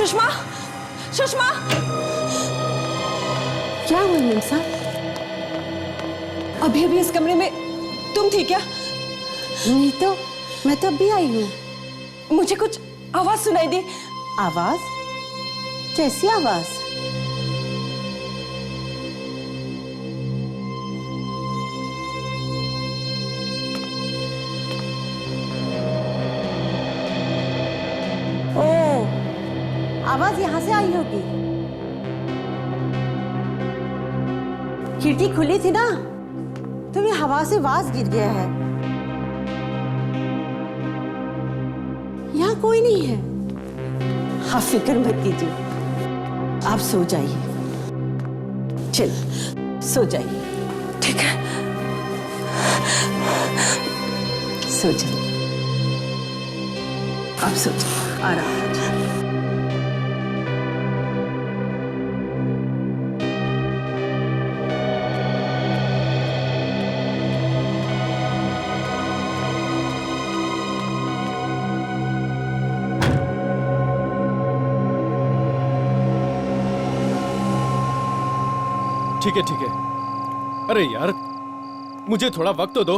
सुषमा, सुषमा, क्या हुआ मिमसा? अभी अभी इस कमरे में तुम थी क्या? नहीं तो, मैं तो अभी आई हूँ। मुझे कुछ आवाज सुनाई दी। आवाज? कैसी आवाज? ओ, आवाज यहाँ से आई होगी। खिड़की खुली थी ना, तो ये हवा से वास गिर गया है। यहाँ कोई नहीं है। आप फिक्र मत कीजिए, आप सो जाइए। चल, सो जाइए। ठीक है, सो जाइए। आप सो जाइए, आराम कीजिए। ठीक है, ठीक है। अरे यार, मुझे थोड़ा वक्त तो दो।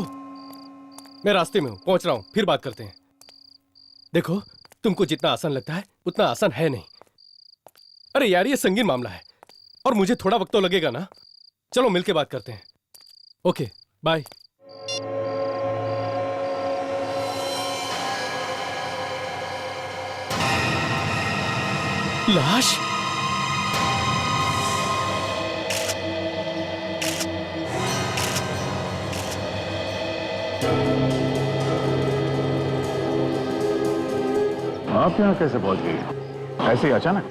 मैं रास्ते में हूं, पहुंच रहा हूं, फिर बात करते हैं। देखो, तुमको जितना आसान लगता है उतना आसान है नहीं। अरे यार, ये संगीन मामला है और मुझे थोड़ा वक्त तो लगेगा ना। चलो मिलके बात करते हैं। Okay, bye. लाश? आप यहाँ कैसे पहुंच गई? ऐसे ही अचानक?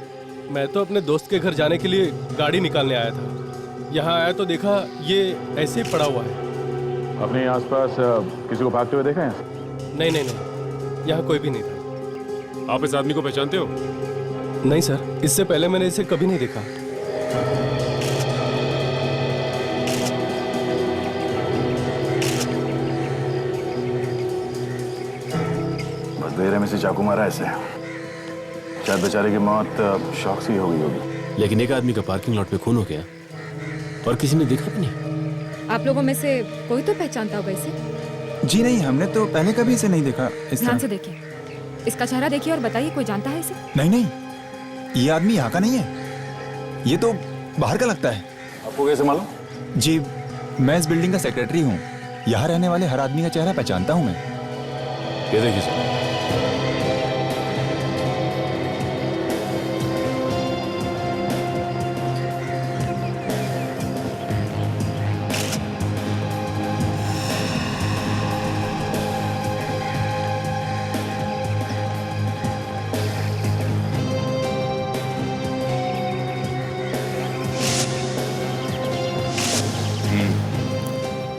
मैं तो अपने दोस्त के घर जाने के लिए गाड़ी निकालने आया था। यहाँ आया तो देखा ये ऐसे ही पड़ा हुआ है। अपने आसपास किसी को भागते हुए देखा है? नहीं नहीं नहीं, यहाँ कोई भी नहीं था। आप इस आदमी को पहचानते हो? नहीं सर, इससे पहले मैंने इसे कभी नहीं देखा। बस देर में से चाकू मारा ऐसे। शायद बेचारे की मौत शौक से ही हो गई होगी। लेकिन एक आदमी का पार्किंग लॉट में खून हो गया और किसी ने देखा भी नहीं। आप लोगों में से कोई तो पहचानता होगा इसे? जी नहीं, हमने तो पहले कभी इसे नहीं देखा इस ध्यान तरह। से देखिए, इसका चेहरा देखिए और बताइए कोई जानता है इसे? नहीं नहीं, ये आदमी यहाँ का नहीं है, ये तो बाहर का लगता है। आपको कैसे मालूम? जी, मैं इस बिल्डिंग का सेक्रेटरी हूँ। यहाँ रहने वाले हर आदमी का चेहरा पहचानता हूँ मैं। ये देखिए सर।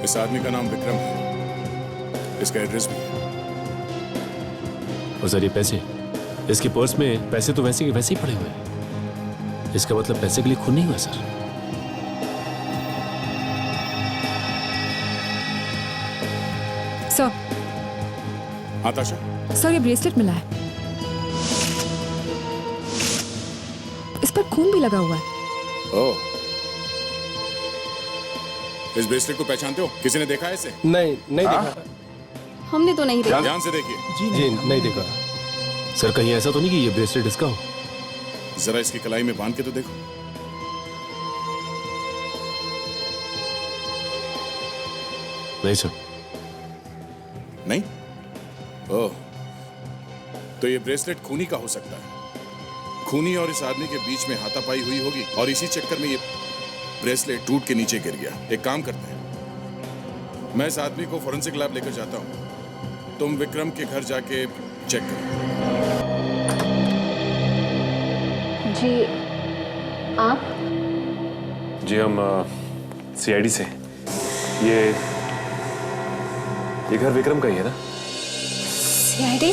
इस आदमी का नाम विक्रम है, इसका एड्रेस भी है। और सर ये पैसे, इसके पर्स में पैसे तो वैसे के वैसे ही पड़े हुए हैं। इसका मतलब पैसे के लिए खून नहीं हुआ सर। सर, हाँ ताशा, सर ये ब्रेसलेट मिला है, इस पर खून भी लगा हुआ है। ओह, इस ब्रेसलेट को पहचानते हो? किसी ने देखा है इसे? नहीं नहीं देखा। हमने तो नहीं देखा। ध्यान से देखिए। जी नहीं देखा। सर कहीं ऐसा तो नहीं कि ये ब्रेसलेट इसका हो? जरा इसकी कलाई में बांध के तो देखो। नहीं सर। नहीं? ओह, तो ये ब्रेसलेट खूनी का हो सकता है। खूनी और इस आदमी के बीच में हाथापाई हुई होगी और इसी चक्कर में ये ब्रेसलेट टूट के नीचे गिर गया। एक काम करते हैं, मैं इस आदमी को फोरेंसिक लैब लेकर जाता हूं, तुम विक्रम के घर जाके चेक करो। जी, आप? जी हम सीआईडी से। ये घर विक्रम का ही है ना? सीआईडी?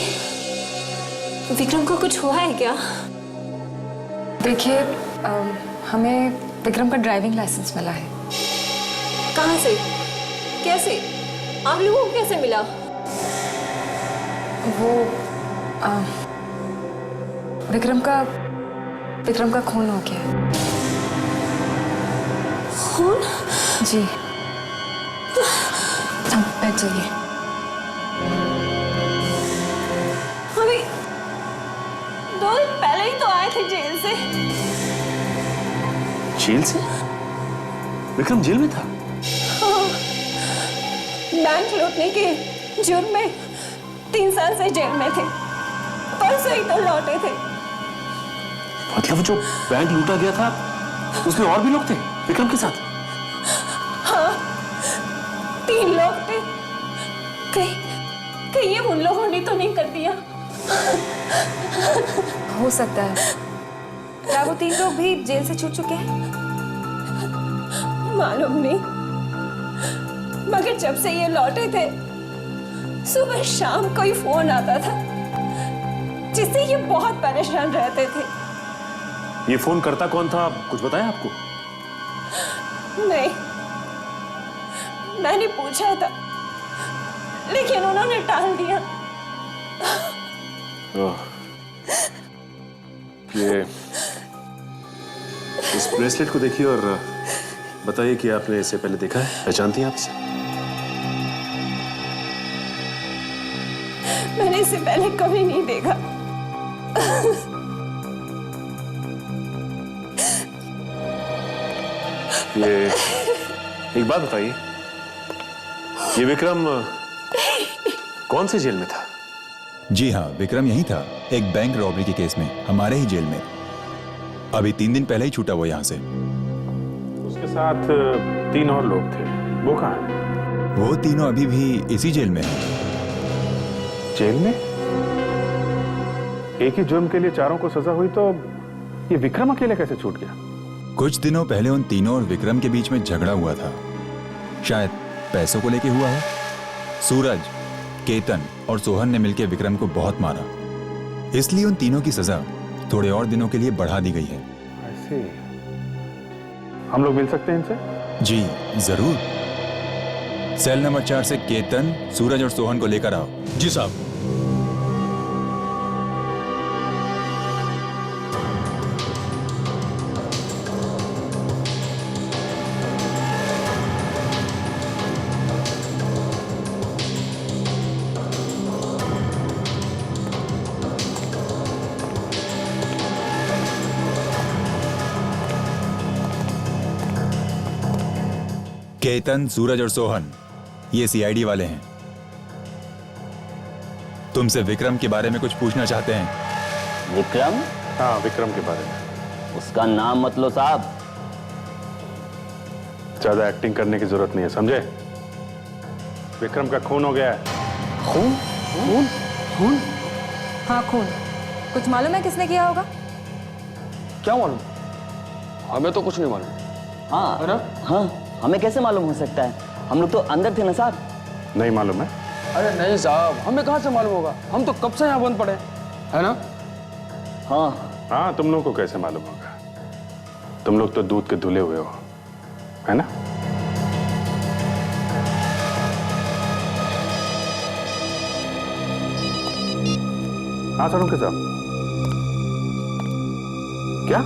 विक्रम को कुछ हुआ है क्या? देखिए, हमें विक्रम का ड्राइविंग लाइसेंस मिला है। कहाँ से? कैसे? आप लोगों को कैसे मिला? वो विक्रम का विक्रम का खून हो गया है। खून? जी। अब बैठ जाइए। अभी 2 दिन पहले ही तो आए थे जेल से। जेल से? विक्रम जेल में था? बैंक लूटने के जुर्म में 3 साल से जेल में थे। परसों ही तो लौटे थे। मतलब जो बैंक लूटा गया था उसमें और भी लोग थे विक्रम के साथ? हाँ, 3 लोग थे। कहीं ये उन लोगों ने तो नहीं कर दिया? हो सकता है। क्या वो 3 लोग भी जेल से छूट चुके हैं? मालूम नहीं, मगर जब से ये लौटे थे सुबह शाम कोई फोन आता था जिससे ये बहुत परेशान रहते थे। ये फोन करता कौन था, कुछ बताया आपको? नहीं, मैंने पूछा था लेकिन उन्होंने टाल दिया। ये इस ब्रेसलेट को देखिए और बताइए कि आपने इससे पहले देखा है, पहचानती हैं आप इसे? मैंने इससे पहले कभी नहीं देखा। ये एक बात बताइए, ये विक्रम कौन से जेल में था? जी हाँ, विक्रम यही था, एक बैंक रॉबरी के केस में, हमारे ही जेल में। अभी 3 दिन पहले ही छूटा वो यहाँ से। उसके साथ 3 और लोग थे, वो कहाँ हैं? वो तीनों अभी भी इसी जेल में हैं। जेल में? एक ही जुर्म के लिए 4 को सजा हुई तो ये विक्रम अकेले कैसे छूट गया? कुछ दिनों पहले उन तीनों और विक्रम के बीच में झगड़ा हुआ था, शायद पैसों को लेके हुआ हो। सूरज, केतन और सोहन ने मिलकर विक्रम को बहुत मारा, इसलिए उन तीनों की सजा थोड़े और दिनों के लिए बढ़ा दी गई है। ऐसे हम लोग मिल सकते हैं इनसे? जी जरूर। सेल नंबर 4 से केतन, सूरज और सोहन को लेकर आओ। जी साहब। केतन, सूरज और सोहन ये सीआईडी वाले हैं। तुमसे विक्रम के बारे में कुछ पूछना चाहते हैं। विक्रम? हाँ, विक्रम के बारे में। उसका नाम मत लो साहब। ज्यादा एक्टिंग करने की जरूरत नहीं है, समझे? विक्रम का खून हो गया है। खून? खून? खून? हाँ, खून। कुछ मालूम है किसने किया होगा? क्या मालूम? हमें तो कुछ नहीं मालूम। हाँ, है ना? हाँ, हमें कैसे मालूम हो सकता है? हम लोग तो अंदर थे ना साहब। नहीं मालूम है? अरे नहीं साहब, हमें कहाँ से मालूम होगा? हम तो कब से यहाँ बंद पड़े, है ना? हाँ हाँ, तुम लोग को कैसे मालूम होगा? तुम लोग तो दूध के धुले हुए हो, है ना? हाँ सरों के साहब। क्या?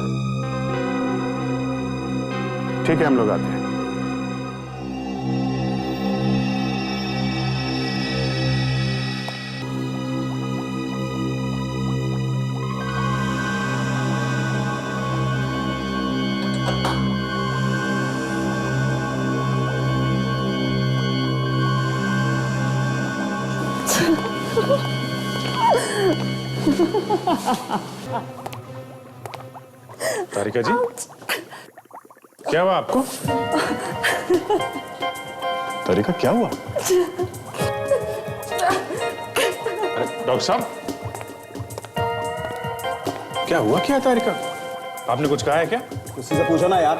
ठीक है, हम लोग आते हैं। तारिका जी, क्या हुआ आपको? तारिका, क्या हुआ? अरे डॉक्टर साहब, क्या हुआ क्या तारिका? आपने कुछ कहा है क्या? किसी से पूछो ना यार।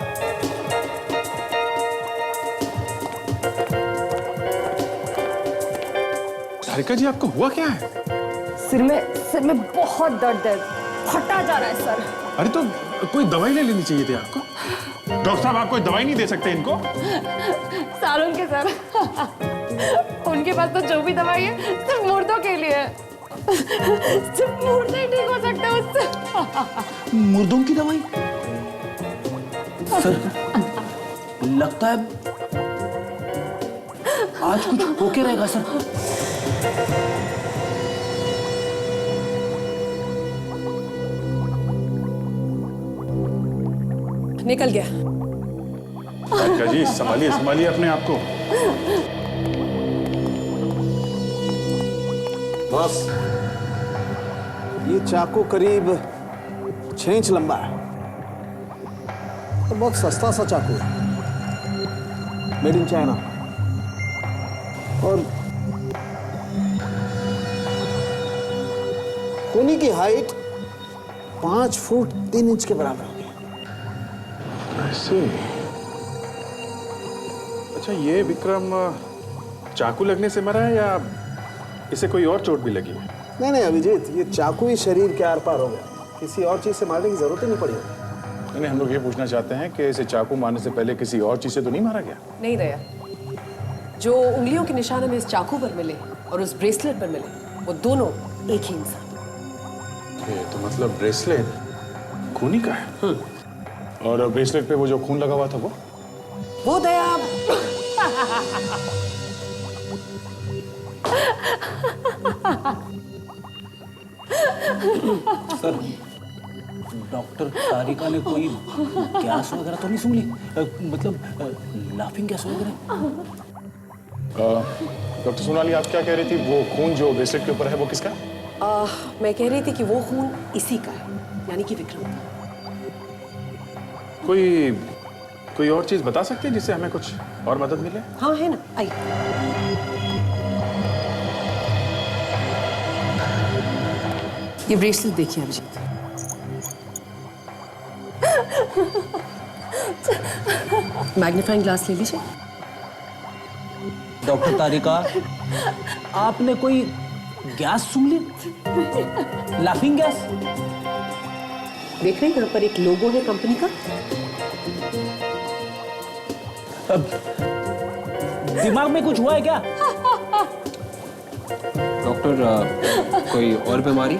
तारिका जी, आपको हुआ क्या है? सिर में बहुत दर्द है, फटा जा रहा है सर। अरे तो कोई दवाई ले लेनी चाहिए थी आपको। डॉक्टर साहब, आप कोई दवाई नहीं दे सकते इनको? सारुण के सर, उनके पास तो जो भी दवाई है सिर्फ मुर्दों के लिए है। सिर्फ मूड नहीं ठीक हो सकता उससे। मुर्दों की दवाई सर, लगता है आज कुछ होके रहेगा सर। निकल गया। तारिका जी संभालिए संभालिए अपने आप को। बॉस, ये चाकू करीब 6 इंच लंबा है और बहुत सस्ता सा चाकू है, मेड इन चाइना। और खूनी की हाइट 5 फुट 3 इंच के बराबर होगी। ऐसे? अच्छा, ये विक्रम चाकू लगने से मरा है या इसे कोई और चोट भी लगी है? नहीं नहीं अभिजीत, ये चाकू ही शरीर के आर पार हो गया, किसी और चीज से मारने की जरूरत ही नहीं पड़ी। नहीं, हम लोग ये पूछना चाहते हैं कि इसे चाकू मारने से पहले किसी और चीज से तो नहीं मारा गया? नहीं दया, जो उंगलियों के निशान हमें इस चाकू पर मिले और उस ब्रेसलेट पर मिले, वो दोनों एक ही इंसान। तो मतलब ब्रेसलेट खूनी का है? और ब्रेसलेट पे वो जो खून लगा हुआ था वो दया। सर, डॉक्टर तारिका ने कोई गैस वगैरह तो नहीं सूंघ ली? मतलब लाफिंग गैस वगैरह? डॉक्टर सोनाली, आप क्या कह रही थी? वो खून जो ब्रेसलेट के ऊपर है वो किसका? मैं कह रही थी कि वो खून इसी का है, यानी कि विक्रम का। कोई और चीज बता सकते हैं जिससे हमें कुछ और मदद मिले? हाँ है ना, आई। ये ब्रेसलेट देखिए अभिजीत। मैग्नीफाइंग ग्लास ले लीजिए। डॉक्टर तारिका, आपने कोई गैस सूंघ ली? Laughing gas? देख रहे हैं यहाँ पर एक लोगो है कंपनी का। अब दिमाग में कुछ हुआ है क्या? डॉक्टर, कोई और बीमारी?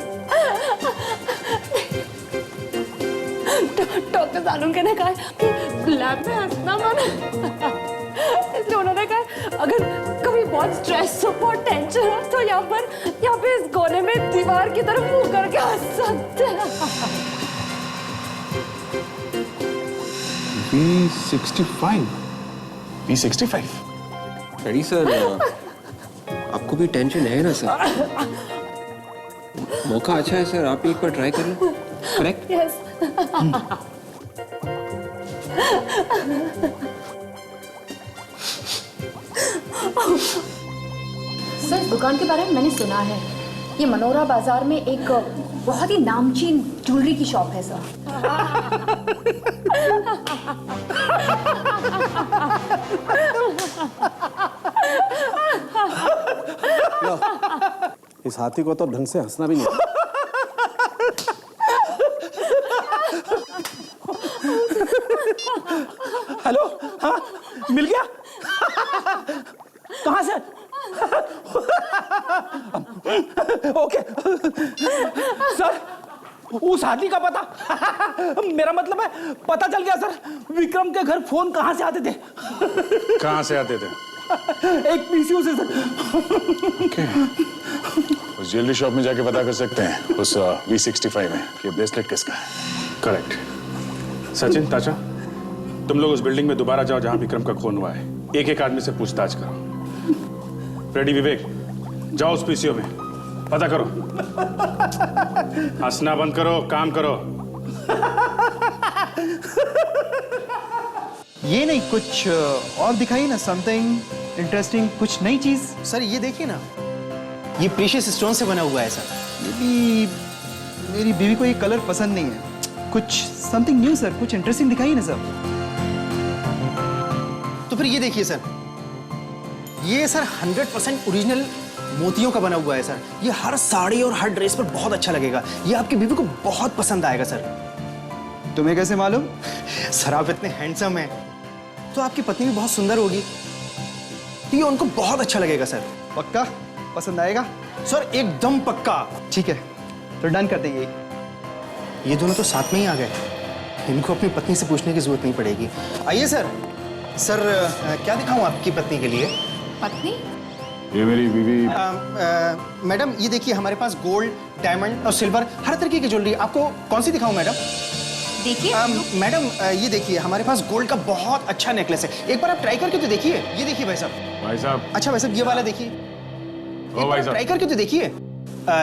डॉक्टर सालून ने कहा कि लैब में हंसना मना, इसलिए उन्होंने कहा अगर कभी बहुत स्ट्रेस हो, बहुत टेंशन हो तो यहाँ पे इस कोने में दीवार की तरफ मुंह करके हंस सकते हैं। P65? रेडी सर, आपको भी टेंशन है ना सर? मौका अच्छा है सर, आप एक बार ट्राई कर लो। करेक्ट? यस। सर, इस दुकान के बारे में मैंने सुना है। ये मनोरा बाजार में एक बहुत ही नामचीन ज्वेलरी की शॉप है सर। इस हाथी को तो ढंग से हंसना भी नहीं। हेलो, हाँ, मिल गया? कहाँ से? ओके सर, उस हाथी का पता, मेरा मतलब है पता चल गया सर। विक्रम के घर फोन कहाँ से आते थे? कहाँ से आते थे? एक पीसीओ से सर। Okay. उस ज्वेलरी शॉप में जाके पता कर सकते हैं उस V65 में कि ब्रेसलेट किसका है। करेक्ट। सचिन, ताचा, तुम लोग उस बिल्डिंग में दोबारा जाओ जहां विक्रम का खून हुआ है। एक एक आदमी से पूछताछ करो। रेडी विवेक, जाओ उस पीसीओ में पता करो। हंसना बंद करो, काम करो। ये नहीं, कुछ और दिखाइए ना, समथिंग इंटरेस्टिंग, कुछ नई चीज। सर ये देखिए ना, ये प्रीशियस स्टोन से बना हुआ है सर। मेरी बीवी को ये कलर पसंद नहीं है। कुछ समथिंग न्यू सर, कुछ इंटरेस्टिंग दिखाइए ना सर। तो फिर ये देखिए सर, ये सर 100% ओरिजिनल मोतियों का बना हुआ है सर। ये हर साड़ी और हर ड्रेस पर बहुत अच्छा लगेगा। ये आपकी बीवी को बहुत पसंद आएगा सर। तुम्हें कैसे मालूम? सर आप इतने हैंडसम हैं, तो आपकी पत्नी भी बहुत सुंदर होगी, तो ये उनको बहुत अच्छा लगेगा सर। पक्का पसंद आएगा? सर एकदम पक्का। ठीक है, तो डन कर देंगे। ये दोनों तो साथ में ही आ गए, इनको अपनी पत्नी से पूछने की जरूरत नहीं पड़ेगी। आइए सर। सर क्या दिखाऊं आपकी पत्नी के लिए? पत्नी? ये मेरी बीवी। मैडम ये देखिए, हमारे पास गोल्ड, डायमंड और सिल्वर हर तरीके की ज्वेलरी। आपको कौन सी दिखाऊं मैडम? देखिए मैडम ये देखिए, हमारे पास गोल्ड का बहुत अच्छा नेकलेस है, एक बार आप ट्राई करके तो देखिए। ये देखिए भाई साहब। भाई साहब। अच्छा भाई साहब, ये वाला देखिए। ओ भाई साहब, ट्राई करके तो देखिए।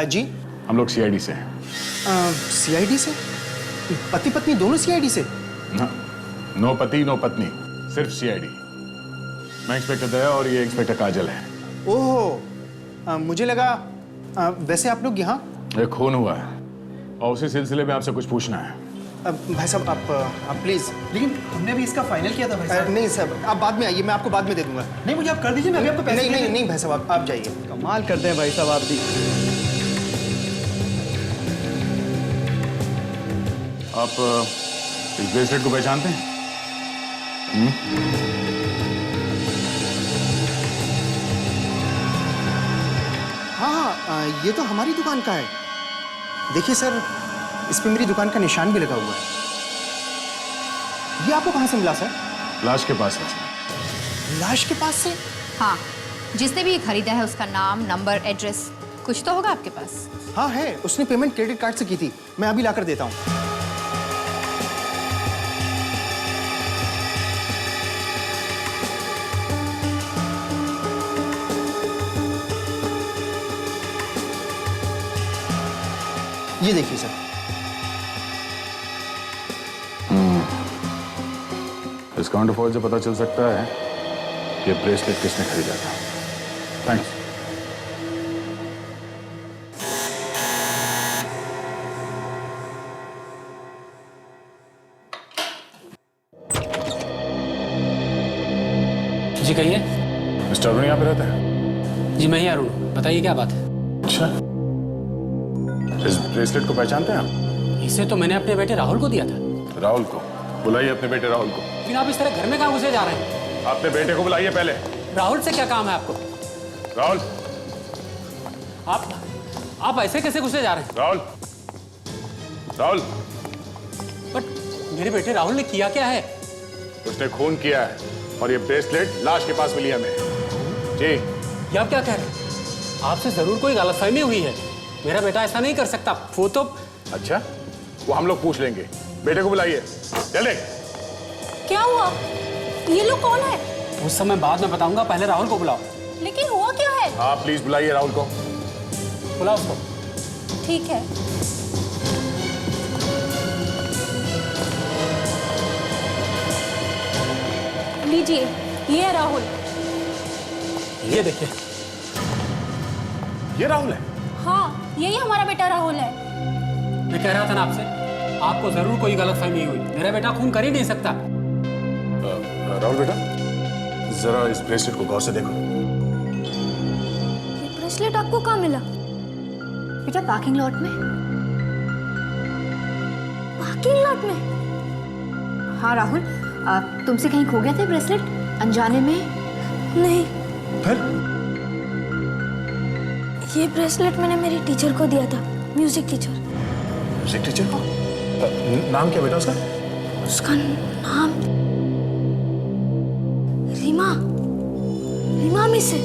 जी हम लोग सीआईडी से हैं। सीआईडी से? पति पत्नी दोनों सीआईडी से? नो पति नो पत्नी, सिर्फ सीआईडी। मैं इंस्पेक्टर दया और ये इंस्पेक्टर काजल है। ओहो, मुझे लगा वैसे आप लोग यहाँ? एक खून हुआ है और उसी सिलसिले में आपसे कुछ पूछना है। भाई साहब आप प्लीज। लेकिन हमने भी इसका फाइनल किया था भाई साहब। नहीं सर, आप बाद में आइए, मैं आपको बाद में दे दूंगा। नहीं, मुझे आप कर दीजिए, मैं अभी आपको पैसे नहीं भाई साहब, आप जाइए। कमाल करते हैं भाई साहब आप भी। आप इस ब्रेसलेट को पहचानते हैं? हाँ, ये तो हमारी दुकान का है। देखिए सर, इस पे मेरी दुकान का निशान भी लगा हुआ है। ये आपको कहाँ से मिला सर? लाश के पास है। लाश के पास से? हाँ, जिसने भी ये खरीदा है उसका नाम, नंबर, एड्रेस कुछ तो होगा आपके पास। हाँ है, उसने पेमेंट क्रेडिट कार्ड से की थी। मैं अभी लाकर देता हूँ। ये देखिए सर। इस काउंटरफॉइल से पता चल सकता है कि ब्रेसलेट किसने खरीदा था। थैंक्स। जी कहिए। मिस्टर अरुण यहाँ पे रहता है? जी मैं ही अरुण, बताइए क्या बात है? अच्छा, इस ब्रेसलेट को पहचानते हैं आप? इसे तो मैंने अपने बेटे राहुल को दिया था। राहुल को? बुलाइए अपने बेटे राहुल को। लेकिन आप इस तरह घर में कहाँ घुसे जा रहे हैं? अपने बेटे को बुलाइए पहले। राहुल से क्या काम है आपको? राहुल। आप ऐसे कैसे घुसे जा रहे हैं? राहुल, राहुल। बट मेरे बेटे राहुल ने किया क्या है? उसने खून किया है और ये ब्रेसलेट लाश के पास मिली हमें। जी। ये आप क्या कह रहे हैं? आपसे जरूर कोई गलतफहमी हुई है। मेरा बेटा ऐसा नहीं कर सकता। वो तो। अच्छा, वो हम लोग पूछ लेंगे। बेटे को बुलाइए जल्दी। क्या हुआ? ये लोग कौन है? उस समय बाद में बताऊंगा, पहले राहुल को बुलाओ। लेकिन हुआ क्या है? आप प्लीज बुलाइए राहुल को। बुलाओ उसको। ठीक है। लीजिए, ये है राहुल। ये देखिए, ये राहुल है। हाँ, यही हमारा बेटा राहुल है। मैं कह रहा था ना आपसे, आपको जरूर कोई गलतफहमी हुई। मेरा बेटा खून कर ही नहीं सकता। राहुल बेटा, जरा इस ब्रेसलेट को गौर से देखो। ये ब्रेसलेट आपको कहाँ मिला? बेटा पार्किंग लॉट में। पार्किंग लॉट में? हाँ राहुल, तुमसे कहीं खो गए थे ब्रेसलेट अनजाने में? नहीं। फिर? ये ब्रेसलेट मैंने मेरी टीचर को दिया था, म्यूजिक टीचर। म्यूजिक टीचर को? नाम क्या बेटा उसका? उसका नाम रीमा। रीमा मिस है।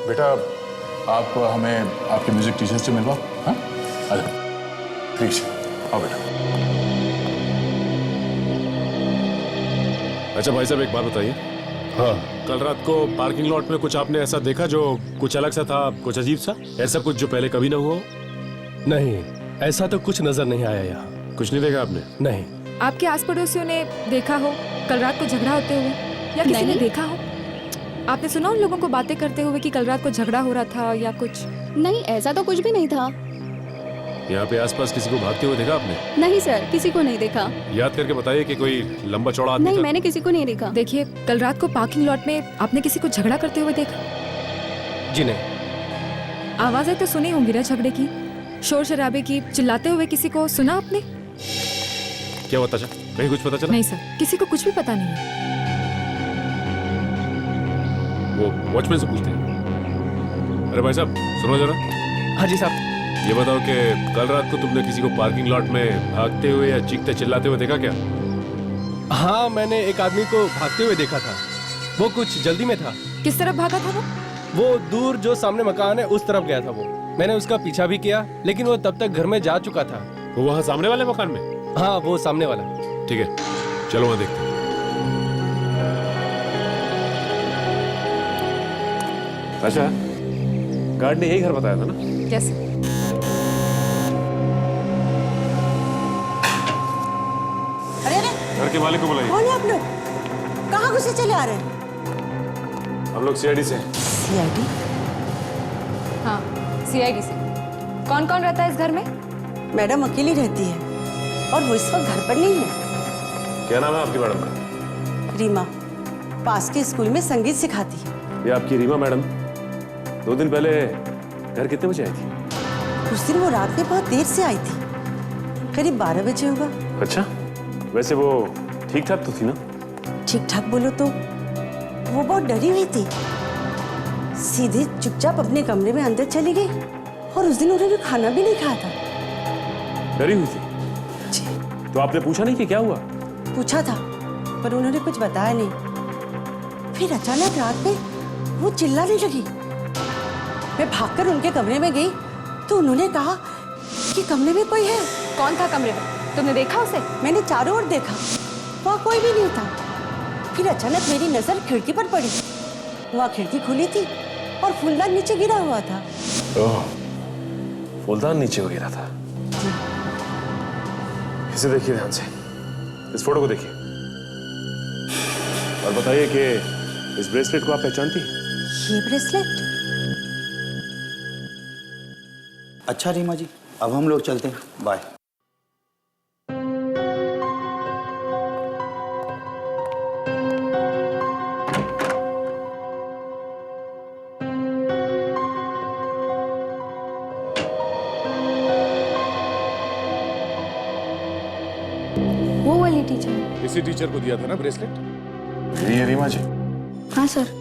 बेटा, आप हमें आपके म्यूजिक टीचर से मिलवाओ। हाँ, आ जाओ प्लीज। आओ बेटा। अच्छा भाई साहब, एक बात बताइए। हाँ, कल रात को पार्किंग लॉट में कुछ आपने ऐसा देखा जो कुछ अलग सा था, कुछ अजीब सा, ऐसा कुछ जो पहले कभी ना हुआ? नहीं, ऐसा तो कुछ नजर नहीं आया यहाँ। कुछ नहीं देखा आपने? नहीं। आपके आस पड़ोसियों ने देखा हो कल रात को झगड़ा होते हुए, या किसी ने देखा हो? आपने सुना उन लोगों को बातें करते हुए कि कल रात को झगड़ा हो रहा था या कुछ? नहीं, ऐसा तो कुछ भी नहीं था। यहाँ पे आसपास किसी को भागते हुए देखा आपने? नहीं सर, किसी को नहीं देखा। याद करके बताइए कि कोई लंबा चौड़ा आदमी नहीं था? मैंने किसी को नहीं देखा। देखिए, कल रात को पार्किंग लॉट में आपने किसी को झगड़ा करते हुए देखा? जी नहीं। आवाजें तो सुनी होंगी ना झगड़े की, शोर शराबे की, चिल्लाते हुए किसी को सुना आपने? क्या हुआ ताशा? कहीं कुछ पता चला? नहीं सर, किसी को कुछ भी पता नहीं है। वो वॉचमैन से पूछते हैं। अरे भाई साहब सुनो जरा। हाँ जी साहब। ये बताओ कि कल रात को तुमने किसी को पार्किंग लॉट में भागते हुए या चीखते चिल्लाते हुए देखा क्या? हाँ, मैंने एक आदमी को भागते हुए देखा था। वो कुछ जल्दी में था। किस तरफ भागा था वो दूर जो सामने मकान है उस तरफ गया था वो। मैंने उसका पीछा भी किया, लेकिन वो तब तक घर में जा चुका था। वो वहाँ सामने वाले मकान में? हाँ, वो सामने वाला। ठीक है, चलो वहाँ देखते हैं। अच्छा, गार्ड ने यही घर बताया था ना? कैसे? अरे अरे, घर के मालिक को बुलाइए। कौन है आप लोग? कहाँ घुसे चले आ रहे हैं? हम लोग सीआईडी से हैं। सीआईडी? हाँ, सीआईडी से। कौन कौन रहता है इस घर में? मैडम अकेली रहती है और वो इस वक्त घर पर नहीं है। क्या नाम है आपकी मैडम का? रीमा, पास के स्कूल में संगीत सिखाती है। ये आपकी रीमा मैडम 2 दिन पहले घर कितने बजे आई थी? उस दिन वो रात में बहुत देर से आई थी, करीब 12 बजे होगा। अच्छा, वैसे वो ठीक ठाक तो थी ना? ठीक ठाक बोलो तो वो बहुत डरी हुई थी, सीधे चुपचाप अपने कमरे में अंदर चली गई और उस दिन उन्होंने खाना भी नहीं खाया था। डरी हुई थी? तो आपने पूछा नहीं कि क्या हुआ? पूछा था पर उन्होंने कुछ बताया नहीं। फिर अचानक रात में वो चिल्लाने लगी। मैं भागकर उनके कमरे में गई तो उन्होंने कहा कि कमरे में कोई है। कौन था कमरे में? तुमने देखा उसे? मैंने चारों ओर देखा, वहाँ कोई भी नहीं था। फिर अचानक मेरी नजर खिड़की पर पड़ी। वहाँ खिड़की खुली थी और फूलदान नीचे गिरा हुआ था। ओह, फूलदान नीचे गिरा था। इसे देखिए ध्यान से, इस फोटो को देखिए और बताइए कि इस ब्रेसलेट को आप पहचानती हैं? ये ब्रेसलेट? अच्छा रीमा जी, अब हम लोग चलते हैं, बाय। वो वाली टीचर? इसी टीचर को दिया था ना ब्रेसलेट? यही है रीमा जी। हाँ सर।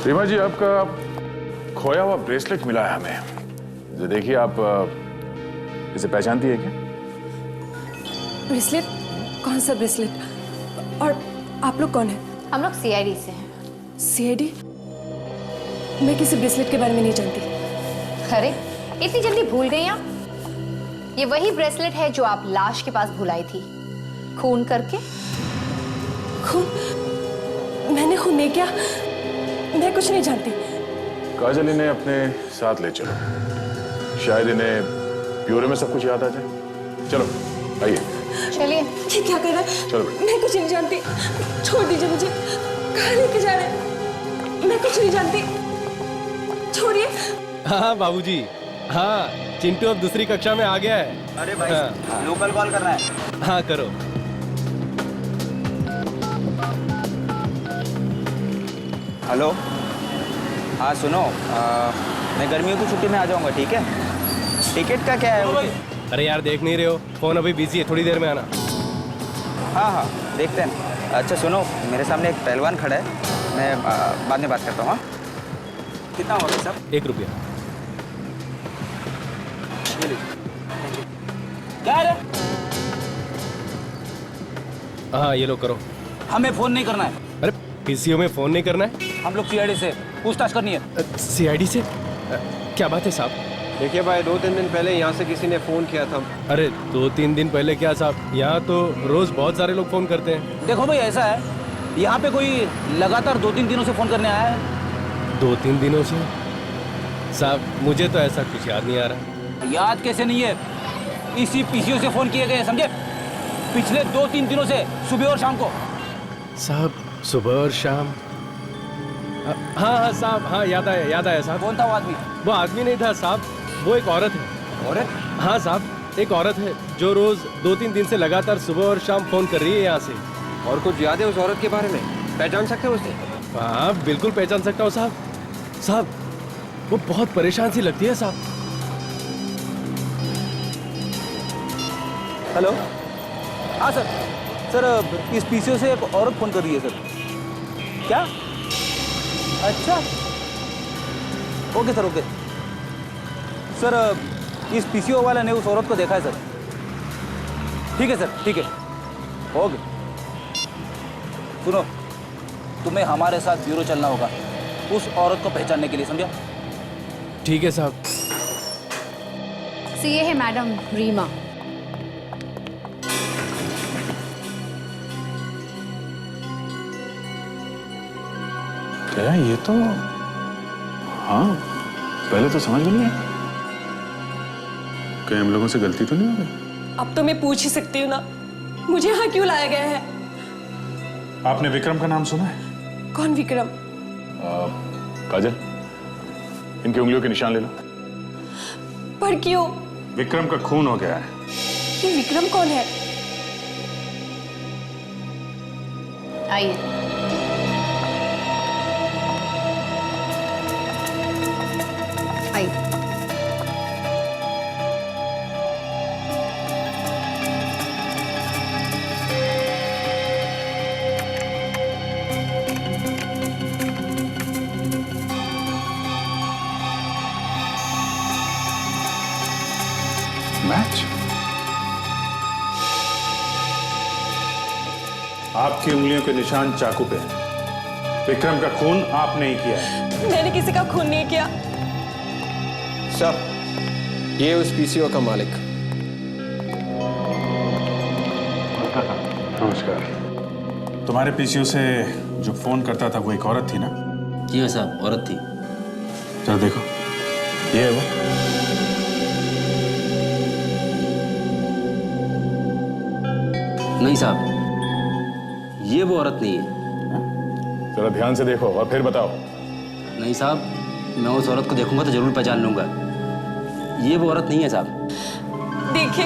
रीमा जी, आपका खोया हुआ ब्रेसलेट मिला है हमें। ये देखिए, आप इसे पहचानती है क्या? ब्रेसलेट? कौन सा ब्रेसलेट? और आप लोग कौन हैं? हम लोग सीआईडी से हैं। सीआईडी? मैं किसी ब्रेसलेट के बारे में नहीं जानती। अरे, इतनी जल्दी भूल गई आप? ये वही ब्रेसलेट है जो आप लाश के पास भुलाई थी, खून करके। खून? मैंने खून नहीं किया, मैं कुछ नहीं जानती। काजल, इन्हें अपने साथ ले चलो, शायद इन्हें ब्यूरो में सब कुछ याद आ जाए। चलो आइए। चलिए। ये क्या कर रहा है? चलो। मैं कुछ नहीं जानती, छोड़ दीजिए मुझे। कहाँ लेके जा रहे हैं? मैं कुछ नहीं जानती, छोड़िए। हाँ बाबूजी, हाँ, चिंटू अब दूसरी कक्षा में आ गया है। अरे भाई, हाँ। लोकल कॉल करना है। हाँ करो। हेलो, हाँ सुनो, मैं गर्मियों की छुट्टी में आ जाऊंगा, ठीक है? टिकट का क्या है? अरे यार, देख नहीं रहे हो, फोन अभी बिजी है, थोड़ी देर में आना। हाँ हाँ, देखते हैं। अच्छा सुनो, मेरे सामने एक पहलवान खड़ा है, मैं बाद में बात करता हूँ। कितना होगा सर? 1 रुपया। क्या है? हाँ ये लो, करो। हमें फोन नहीं करना है। अरे पीसीओ में फोन नहीं करना है? हम लोग सीआईडी से पूछताछ करनी है। सीआईडी से? क्या बात है साहब? देखिए भाई, 2-3 दिन पहले यहाँ से किसी ने फोन किया था। अरे 2-3 दिन पहले क्या साहब, यहाँ तो रोज बहुत सारे लोग फोन करते हैं। देखो भाई, ऐसा है, यहाँ पे कोई लगातार 2-3 दिनों से फोन करने आया है। 2-3 दिनों से? साहब मुझे तो ऐसा कुछ याद नहीं आ रहा। याद कैसे नहीं है? इसी पीसीओ से फोन किए गए, समझे? पिछले 2-3 दिनों से, सुबह और शाम को। साहब सुबह और शाम? हाँ हाँ साहब, हाँ याद आया साहब। कौन था वो आदमी? वो आदमी नहीं था साहब, वो एक औरत है। औरत? हाँ साहब, एक औरत है जो रोज 2-3 दिन से लगातार सुबह और शाम फोन कर रही है यहाँ से। और कुछ याद है उस औरत के बारे में? पहचान सकते हो उसे? हाँ बिल्कुल पहचान सकता हूँ साहब। साहब वो बहुत परेशान सी लगती है साहब। हेलो, हाँ सर, सर इस पीसीओ से एक औरत फोन कर रही है सर। क्या? अच्छा, ओके सर, ओके सर। इस पीसीओ वाले ने उस औरत को देखा है सर। ठीक है सर, ठीक है, ओके। सुनो, तुम्हें हमारे साथ ब्यूरो चलना होगा उस औरत को पहचानने के लिए, समझा? ठीक है साहब। ये है मैडम रीमा। क्या ये तो, हाँ पहले तो समझ में नहीं आया। कहीं हम लोगों से गलती तो नहीं हो गई? अब तो मैं पूछ ही सकती हूँ ना, मुझे यहाँ क्यों लाया गया है? आपने विक्रम का नाम सुना है? कौन विक्रम? काजल, इनकी उंगलियों के निशान ले लो। पर क्यों? विक्रम का खून हो गया है। ये विक्रम कौन है? आइए। आइए। मैच? आपकी उंगलियों के निशान चाकू पे हैं। विक्रम का खून आपने ही किया है। मैंने किसी का खून नहीं किया। सर, ये उस पीसीओ का मालिक। नमस्कार। तुम्हारे पीसीओ से जो फोन करता था वो एक औरत थी ना? जी हाँ साहब, औरत थी। जरा देखो, ये है वो। नहीं साहब, ये वो औरत नहीं है। जरा ध्यान से देखो और फिर बताओ। नहीं साहब, मैं उस औरत को देखूंगा तो जरूर पहचान लूंगा। ये वो औरत नहीं है साहब। देखिए,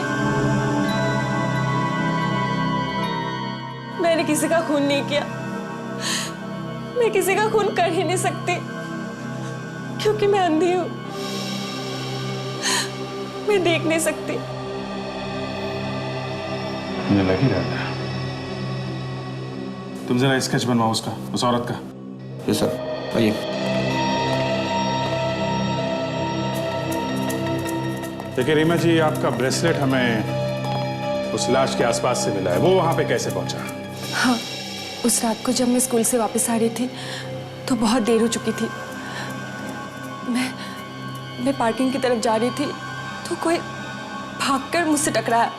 मैंने किसी का खून नहीं किया। मैं किसी का खून कर ही नहीं सकती क्योंकि मैं अंधी हूं। मैं देख नहीं सकती। मुझे लग ही रहा था। तुम जरा स्केच बनवाओ उसका, उस औरत का। जी सर, आइए। देखिए रीमा जी, आपका ब्रेसलेट हमें उस लाश के आसपास से मिला है। वो वहां पे कैसे पहुंचा? हाँ, उस रात को जब मैं स्कूल से वापस आ रही थी तो बहुत देर हो चुकी थी। मैं पार्किंग की तरफ जा रही थी तो कोई भागकर मुझसे टकराया।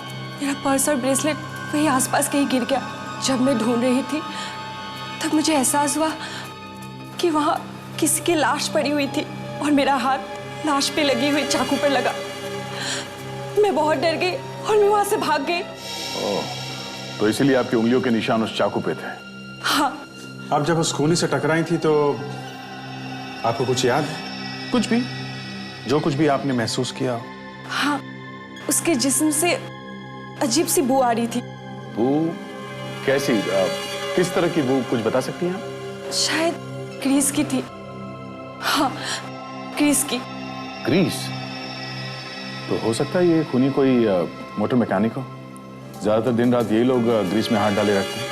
मेरा पर्स और ब्रेसलेट वही आसपास कहीं गिर गया। जब मैं ढूंढ रही थी तब मुझे एहसास हुआ कि वहां किसी की लाश पड़ी हुई थी और मेरा हाथ लाश पे लगी हुई चाकू पर लगा। मैं बहुत डर गई और मैं वहां से भाग गई। तो इसीलिए आपकी उंगलियों के निशान उस चाकू पे थे? हाँ। आप जब उस खूनी से टकराई थी तो आपको कुछ याद है? कुछ भी, जो कुछ भी आपने महसूस किया? हाँ, उसके जिस्म से अजीब सी बू आ रही थी। बू? कैसी? किस तरह की बू, कुछ बता सकती हैं आप? शायद ग्रीस की थी। हाँ, ग्रीस की। ग्रीस? तो हो सकता है ये खूनी कोई मोटर मैकेनिक हो। ज्यादातर दिन रात यही लोग ग्रीस में हाथ डाले रखते हैं।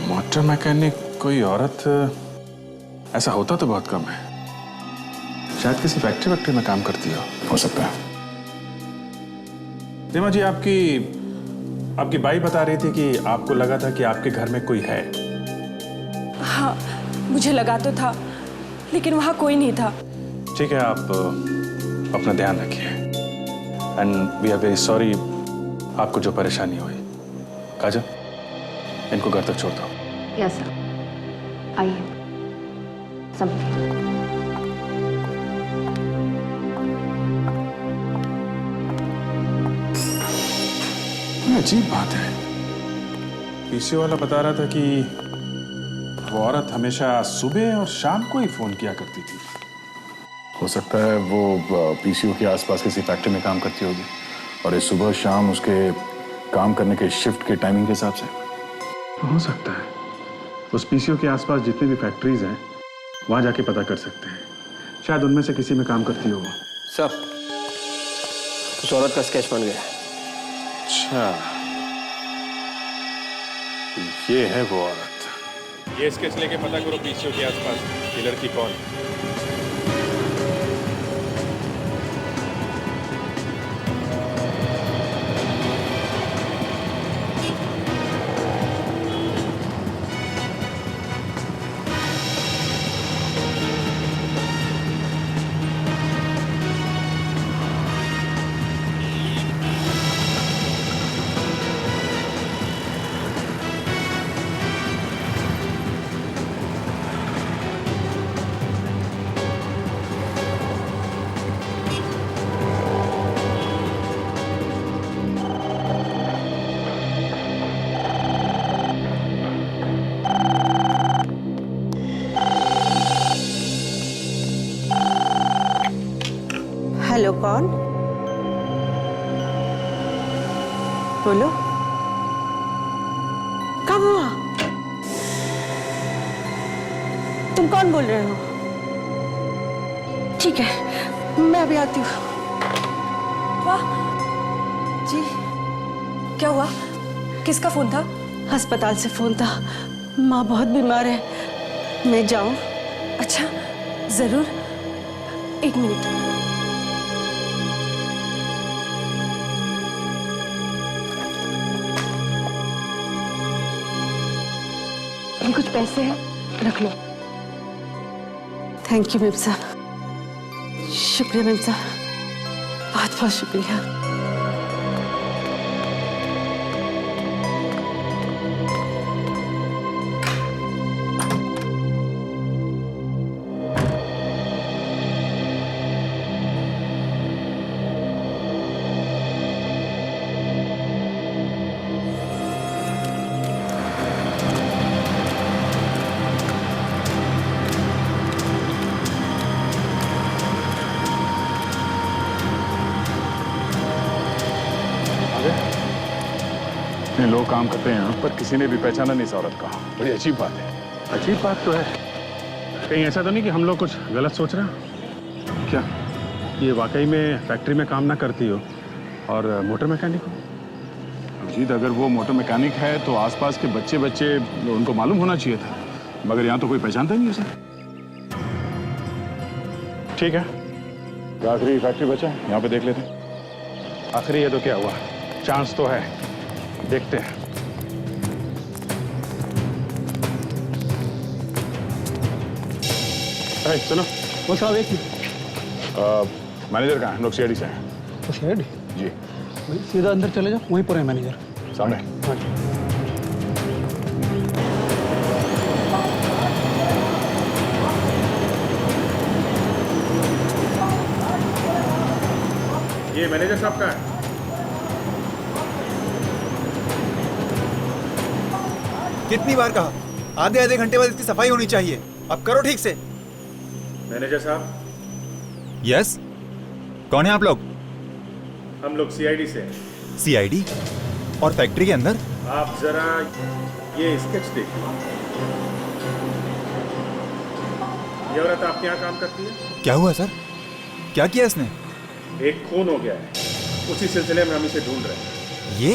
मोटर मैकेनिक कोई औरत? ऐसा होता तो बहुत कम है। शायद किसी फैक्ट्री में काम करती हो सकता है। रीमा जी, आपकी बाई बता रही थी कि आपको लगा था कि आपके घर में कोई है। हाँ, मुझे लगा तो था, लेकिन वहां कोई नहीं था। ठीक है, आप अपना ध्यान रखिए। And we are very sorry आपको जो परेशानी हुई। काजल, इनको घर तक छोड़ दो। यस सर, आइए। समझिए। अजीब बात है, पीसीओ वाला बता रहा था कि वो औरत हमेशा सुबह और शाम को ही फोन किया करती थी। हो सकता है वो पीसीओ के आसपास किसी फैक्ट्री में काम करती होगी और ये सुबह शाम उसके काम करने के शिफ्ट के टाइमिंग के हिसाब से। हो सकता है उस पीसीओ के आसपास जितनी भी फैक्ट्रीज हैं वहां जाके पता कर सकते हैं। शायद उनमें से किसी में काम करती हो। सर, उस औरत का स्केच बन गया। अच्छा, ये है वो औरत। ये स्केच लेके पता करो पीसीओ के आसपास ये लड़की कौन है। हेलो, कौन? बोलो। कब हुआ? तुम कौन बोल रहे हो? ठीक है, मैं अभी आती हूँ। वाह जी, क्या हुआ? किसका फोन था? अस्पताल से फोन था। माँ बहुत बीमार है, मैं जाऊँ? अच्छा, जरूर। एक मिनट। ये कुछ पैसे हैं, रख लो। थैंक यू मेम साहब, शुक्रिया मेम साहब, बहुत बहुत शुक्रिया। इतने लोग काम करते हैं यहाँ पर, किसी ने भी पहचाना नहीं इस औरत का। बड़ी अजीब बात है। अजीब बात तो है। कहीं ऐसा तो नहीं कि हम लोग कुछ गलत सोच रहे हैं? क्या ये वाकई में फैक्ट्री में काम ना करती हो और मोटर मैकेनिक हो? अजीत, अगर वो मोटर मैकेनिक है तो आसपास के बच्चे उनको मालूम होना चाहिए था, मगर यहाँ तो कोई पहचानता नहीं उसे। ठीक है, तो आखिरी फैक्ट्री बचा है, यहाँ पे देख लेते हैं। आखिरी है तो क्या हुआ, चांस तो है, देखते हैं। सुनो, वो साहब एक मैनेजर कहाँ है? हम लोग सीआईडी से हैं। तो शेड जी, सीधा अंदर चले जाओ, वहीं पर है मैनेजर सामने। हाँ जी। ये मैनेजर साहब का है। कितनी बार कहा, आधे आधे घंटे बाद इसकी सफाई होनी चाहिए। अब करो ठीक से। मैनेजर साहब। यस, कौन है आप लोग? हम लोग सीआईडी से हैं। सीआईडी? और फैक्ट्री के अंदर? आप जरा ये स्केच देखिए। ये औरत आपके यहाँ काम करती है? क्या हुआ सर? क्या किया इसने? एक खून हो गया है, उसी सिलसिले में हम इसे ढूंढ रहे हैं। ये?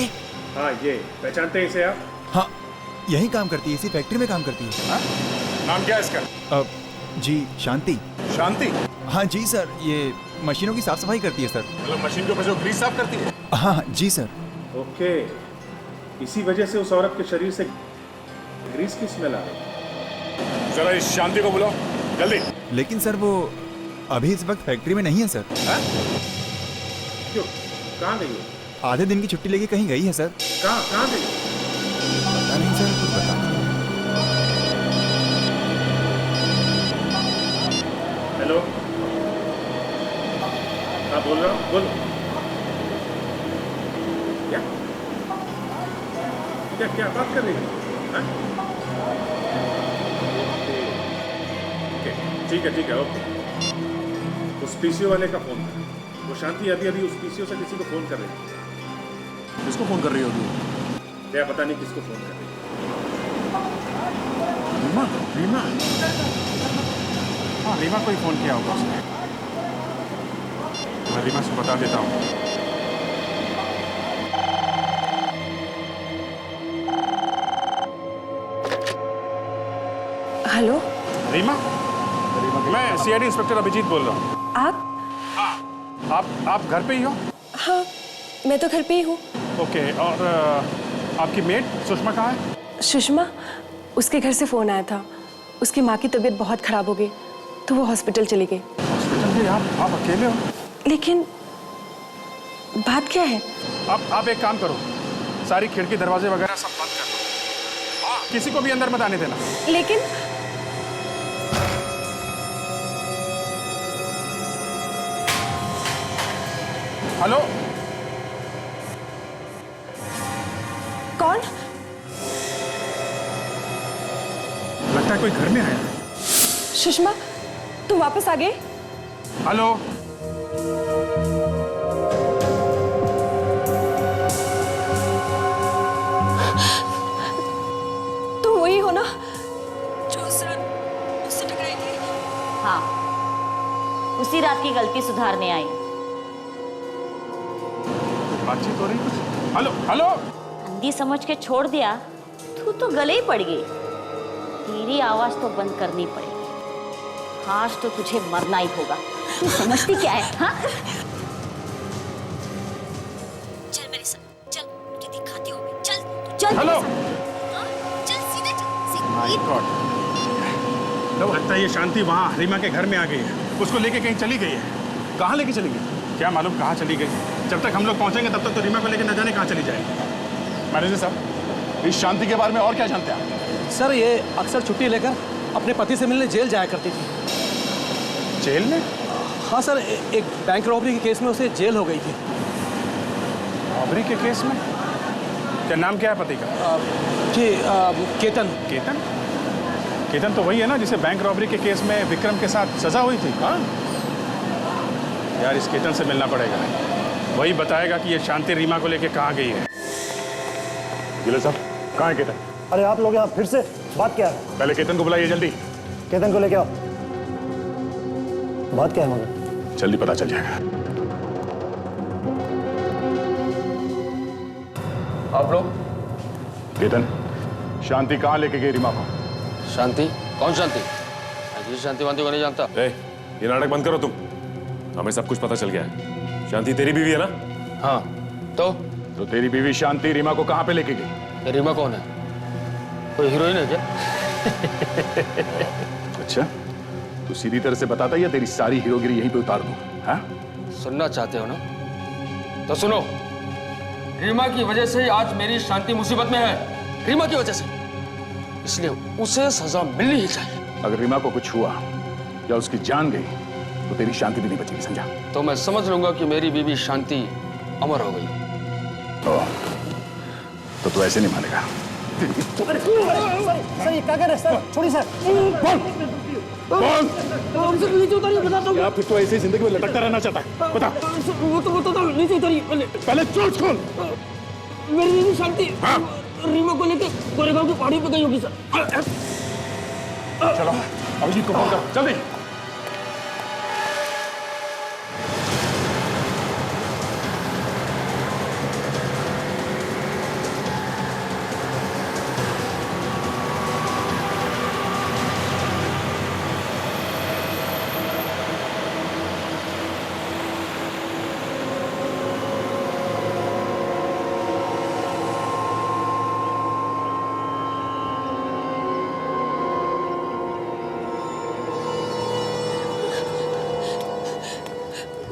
हाँ, ये पहचानते हैं इसे आप? हाँ, यही काम करती है, इसी फैक्ट्री में काम करती है। हाँ? नाम क्या है इसका? जी, शांति। शांति? हाँ जी सर, ये मशीनों की साफ सफाई करती है सर। मतलब मशीन के ऊपर जो ग्रीस साफ करती है? हाँ जी सर। ओके, इसी वजह से उस औरत के शरीर से ग्रीस की स्मेल आ रही। जरा इस शांति को बुलाओ, जल्दी। लेकिन सर वो अभी इस वक्त फैक्ट्री में नहीं है सर। क्यों, कहाँ गई है? आधे दिन की छुट्टी लेके कहीं गई है सर। कहाँ गई? पता नहीं सर, कुछ बता। हेलो, हाँ बोल रहा हूँ, बोलो। क्या क्या बात कर रही है? ठीक है, ओके। उस पीसीओ वाले का फोन था, वो शांति अभी उस पीसीओ से किसी को फोन कर रही है। किसको फोन कर रही होगी? क्या पता नहीं किसको फोन कर रही है। रीमा? हाँ, रीमा को ही फोन किया होगा उसने। मैं रीमा से बता देता हूँ। हेलो, रीमा, मैं सीआईडी इंस्पेक्टर अभिजीत बोल रहा हूँ। आप? आप घर पे ही हो? हाँ, मैं तो घर पे ही हूँ। ओके, और आपकी मेड सुषमा कहाँ है? सुषमा, उसके घर से फोन आया था। उसकी माँ की तबीयत बहुत खराब हो गई, तो वो हॉस्पिटल चली गई। हॉस्पिटल में आप अकेले हो? लेकिन बात क्या है? आप एक काम करो, सारी खिड़की दरवाजे वगैरह सब बंद कर दो। हाँ, किसी को भी अंदर मत आने देना। लेकिन हेलो, कौन? लगता है कोई घर में आया। सुषमा, तुम वापस आ गए? हेलो, तुम वही हो ना जो उससे टकराई थी? हाँ, उसी रात की गलती सुधारने आई। बातचीत हो रही कुछ? हेलो हेलो, अंधी समझ के छोड़ दिया, तू तो गले ही पड़ गई। तेरी आवाज तो बंद करनी पड़ेगी। आज तो तुझे मरना ही होगा। तू समझती क्या है? हाँ? चल मेरे साथ, चल, तुझे दिखाती हूँ मैं। चल, तू चल। हेलो। हाँ? चल सीधे चल। माय गॉड, लगता है ये शांति वहाँ रीमा के घर में आ गई है। उसको लेके कहीं चली गई है। कहाँ लेके चली गई? क्या मालूम कहाँ चली गई। जब तक हम लोग पहुँचेंगे तब तक तो रीमा को लेके न जाने कहाँ चली जाएगी। मैनेजर साहब, इस शांति के बारे में और क्या जानते हैं? सर, ये अक्सर छुट्टी लेकर अपने पति से मिलने जेल जाया करती थी। जेल में? हाँ सर, एक बैंक रॉबरी के केस में उसे जेल हो गई थी। रॉबरी के केस में? क्या नाम क्या है पति का? जी, केतन। केतन? केतन तो वही है ना जिसे बैंक रॉबरी के केस में विक्रम के साथ सजा हुई थी। हाँ यार, इस केतन से मिलना पड़ेगा। वही बताएगा कि ये शांति रीमा को लेके कहाँ गई है। जिले साहब, कहाँ है केतन? अरे आप लोग यहाँ फिर से बात क्या है? पहले केतन को बुलाइए जल्दी। केतन को लेके आओ। बात क्या है मगर? जल्दी पता चल जाएगा। आप लोग? केतन, शांति कहाँ लेके गई रीमा को? शांति? कौन शांति? मैं शांति वांति को नहीं जानता। ये नाटक बंद करो तुम। हमें सब कुछ पता चल गया है। शांति तेरी बीवी है ना? हाँ, तो तेरी बीवी शांति रीमा को कहाँ पे लेके गई? रीमा कौन है? कोई हीरोइन है क्या? अच्छा, तू सीधी तरह से बताता या तेरी सारी हीरोगिरी यहीं पे उतार दूं? हाँ? सुनना चाहते हो ना? तो सुनो। रीमा की वजह से आज मेरी शांति मुसीबत में है। रीमा की वजह से, इसलिए उसे सजा मिलनी ही चाहिए। अगर रीमा को कुछ हुआ या उसकी जान गई तो तेरी शांति भी नहीं बचेगी, समझा? तो मैं समझ लूंगा कि मेरी बीवी शांति अमर हो गई। तो तू ऐसे नहीं मानेगा। सर, ये क्या कर रहे हैं सर? छोड़िए सर। नीचे उतारिए, बताता हूँ। फिर तो ऐसे ही जिंदगी में लटकता रहना चाहता है? बता। वो तो बताता हूँ, नीचे उतारिए पहले चोट खोल। मेरी बीवी शांति रीमा को लेकर गोरेगांव की पहाड़ी पे गई होगी सर। चलो, अभिजीत को फोन करो, जल्दी।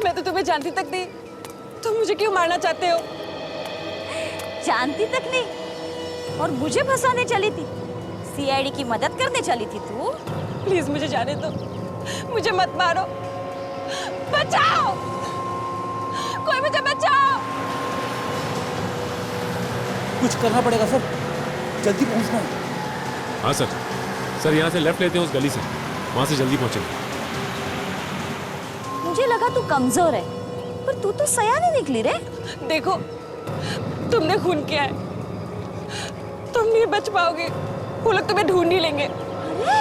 मैं तो तुम्हें जानती तक नहीं, तुम मुझे क्यों मारना चाहते हो? जानती तक नहीं और मुझे फंसाने चली थी? सीआईडी की मदद करने चली थी तू? प्लीज मुझे जाने दो, मुझे मत मारो। बचाओ, कोई मुझे बचाओ। कुछ करना पड़ेगा सर, जल्दी पहुंचना है। हाँ सर, यहाँ से लेफ्ट लेते हैं उस गली से, वहाँ से जल्दी पहुँचेंगे। मुझे लगा तू कमजोर है, पर तू तो सयानी निकली रे। देखो, तुमने खून किया है, तुम नहीं बच पाओगे, वो लोग तुम्हें ढूंढ ही लेंगे। अरे,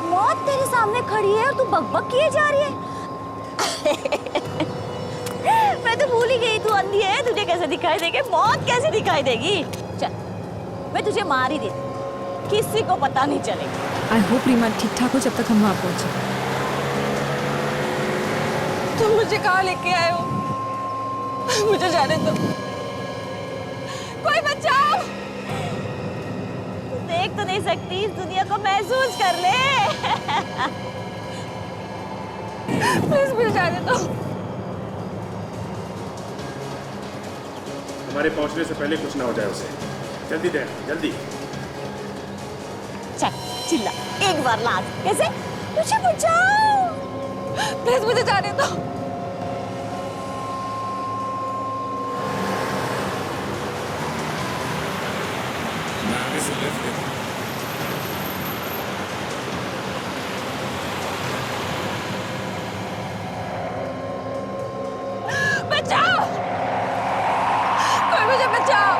मौत तेरे सामने खड़ी है और तू बकबक किए जा रही है। मैं तो भूल ही गई तू अंधी है, तुझे कैसे दिखाई देगी? मौत कैसे दिखाई देगी? चल, मैं तुझे मार ही देती। किसी को पता नहीं चलेगा। आई होप रीमा ठीक ठाक हो जब तक हम वहाँ पहुँचे। तुम मुझे कहाँ लेके आए हो? मुझे जाने दो, कोई बचाओ। देख तो नहीं सकती, इस दुनिया को महसूस कर ले। प्लीज मुझे जाने दो। हमारे पहुंचने से पहले कुछ ना हो जाए उसे। जल्दी दे, जल्दी। चल चिल्ला एक बार लाज कैसे? मुझे बचाओ, प्लीज मुझे जाने दो। बचाओ, कोई मुझे बचाओ।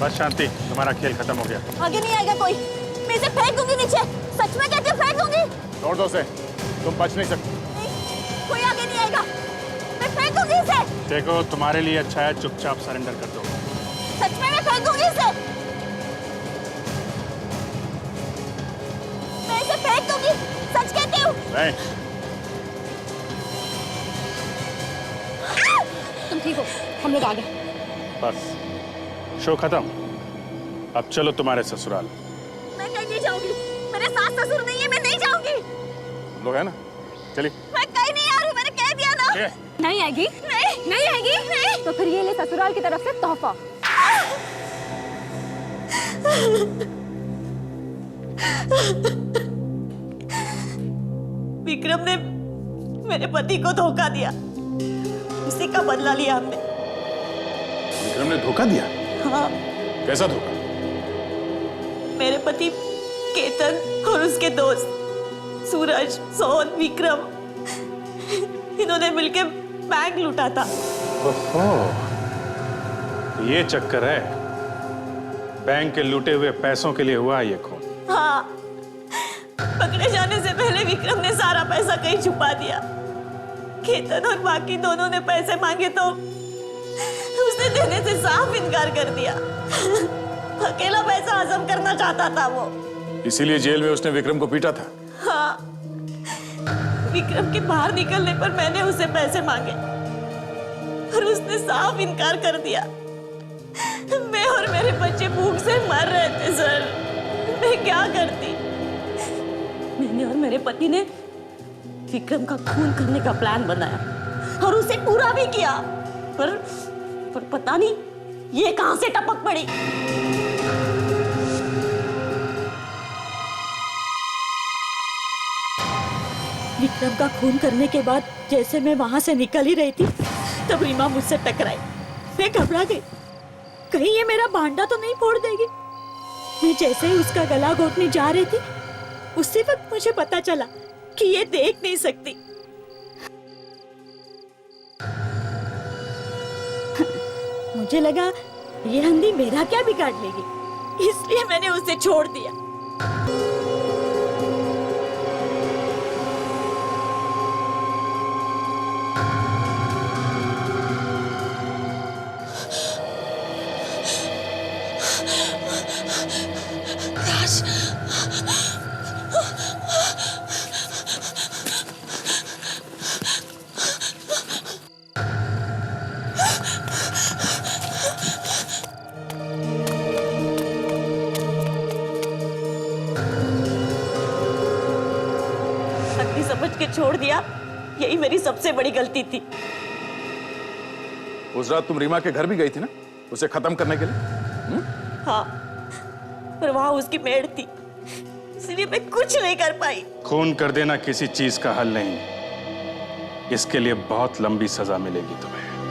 बस शांति, तुम्हारा खेल खत्म हो गया। आगे नहीं आएगा कोई, मैं इसे फेंक दूंगी नीचे। सच में कहती हूँ फेंक दूंगी। छोड़ दो उसे, तुम बच नहीं सकते। कोई आगे नहीं आएगा, मैं फेंक दूंगी इसे। देखो तुम्हारे लिए अच्छा है चुपचाप सरेंडर कर दो। सच में मैं फेंक दूंगी इसे। मैं इसे फेंक दूंगी, सच कहती हूँ। नहीं। तुम ठीक हो, हम लोग आ गए। बस शो खत्म, अब चलो तुम्हारे ससुराल। मैं कहीं नहीं जाऊंगी, मेरे सास ससुर नहीं है, मैं नहीं जाऊंगी। तुम लोग है ना, चलिए। मैं कहीं नहीं आ रही, मैंने कह दिया ना। नहीं आएगी? नहीं आएगी? नहीं। तो फिर ये ले ससुराल की तरफ से तोहफा। विक्रम ने मेरे पति को धोखा दिया, उसी का बदला लिया हमने। विक्रम ने धोखा दिया? हाँ। कैसा धोखा? मेरे पति केतन और उसके दोस्त सूरज, सोहन, विक्रम, इन्होंने मिलकर बैंक लूटा था। ओहो, ये चक्कर है। बैंक के लूटे हुए पैसों के लिए हुआ ये खून। हाँ, पकड़े जाने से पहले विक्रम ने सारा पैसा कहीं छुपा दिया। केतन और बाकी दोनों ने पैसे मांगे तो उसने देने से साफ इनकार कर दिया। अकेला पैसा हजम करना चाहता था वो। इसीलिए जेल में उसने विक्रम को पीटा था। हाँ, विक्रम के बाहर निकलने पर मैंने उसे पैसे मांगे और उसने साफ इनकार कर दिया। मैं और मेरे बच्चे भूख से मर रहे थे सर, मैं क्या करती? मैंने और मेरे पति ने विक्रम का खून करने का प्लान बनाया और उसे पूरा भी किया, पर पता नहीं ये कहां से टपक पड़ी। विक्रम का खून करने के बाद जैसे मैं वहां से निकल ही रही थी तब रीमा मुझसे टकराई। मैं घबरा गई, कहीं ये मेरा भांडा तो नहीं फोड़ देगी। मैं जैसे ही उसका गला घोटने जा रही थी उसी वक्त मुझे पता चला कि ये देख नहीं सकती। मुझे लगा ये हंदी मेरा क्या बिगाड़ लेगी, इसलिए मैंने उसे छोड़ दिया। समझ के छोड़ दिया, यही मेरी सबसे बड़ी गलती थी। उस रात तुम रीमा के घर भी गई थी ना, उसे खत्म करने के लिए? हाँ, पर वहां उसकी मेड़ थी, इसलिए मैं कुछ नहीं कर पाई। खून कर देना किसी चीज का हल नहीं, इसके लिए बहुत लंबी सजा मिलेगी तुम्हें।